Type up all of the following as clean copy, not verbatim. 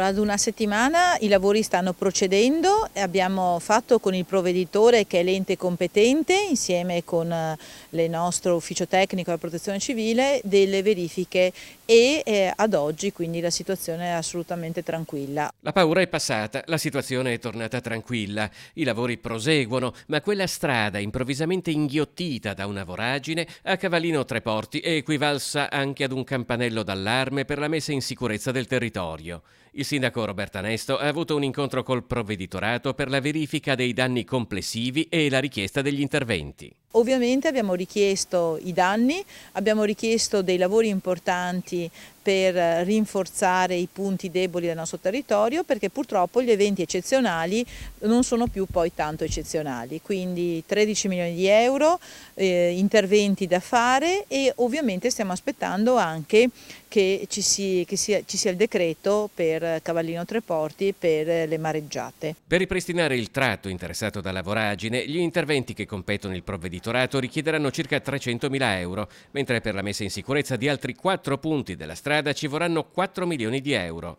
Ad una settimana i lavori stanno procedendo, abbiamo fatto con il provveditore, che è l'ente competente, insieme con il nostro ufficio tecnico della protezione civile, delle verifiche e ad oggi quindi la situazione è assolutamente tranquilla. La paura è passata, la situazione è tornata tranquilla, i lavori proseguono, ma quella strada improvvisamente inghiottita da una voragine a Cavallino Treporti è equivalsa anche ad un campanello d'allarme per la messa in sicurezza del territorio. Il sindaco Roberta Nesto ha avuto un incontro col provveditorato per la verifica dei danni complessivi e la richiesta degli interventi. Ovviamente abbiamo richiesto i danni, abbiamo richiesto dei lavori importanti per rinforzare i punti deboli del nostro territorio, perché purtroppo gli eventi eccezionali non sono più poi tanto eccezionali, quindi 13 milioni di euro, interventi da fare, e ovviamente stiamo aspettando anche che ci sia il decreto per Cavallino Treporti e per le mareggiate. Per ripristinare il tratto interessato dalla voragine, gli interventi che competono il provveditorato richiederanno circa 300.000 euro, mentre per la messa in sicurezza di altri 4 punti della strada ci vorranno 4 milioni di euro.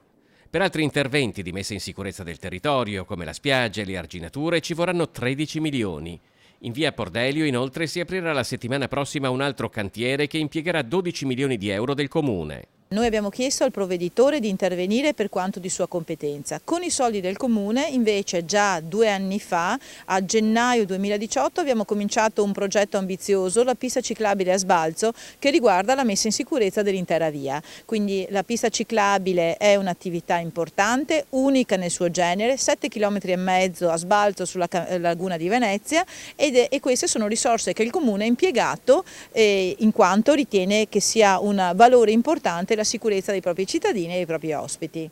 Per altri interventi di messa in sicurezza del territorio, come la spiaggia e le arginature, ci vorranno 13 milioni. In via Pordelio, inoltre, si aprirà la settimana prossima un altro cantiere che impiegherà 12 milioni di euro del comune. Noi abbiamo chiesto al provveditore di intervenire per quanto di sua competenza. Con i soldi del Comune, invece, già 2 anni fa, a gennaio 2018, abbiamo cominciato un progetto ambizioso, la pista ciclabile a Sbalzo, che riguarda la messa in sicurezza dell'intera via. Quindi la pista ciclabile è un'attività importante, unica nel suo genere, 7,5 km a Sbalzo sulla laguna di Venezia, e queste sono risorse che il Comune ha impiegato in quanto ritiene che sia un valore importante la sicurezza dei propri cittadini e dei propri ospiti.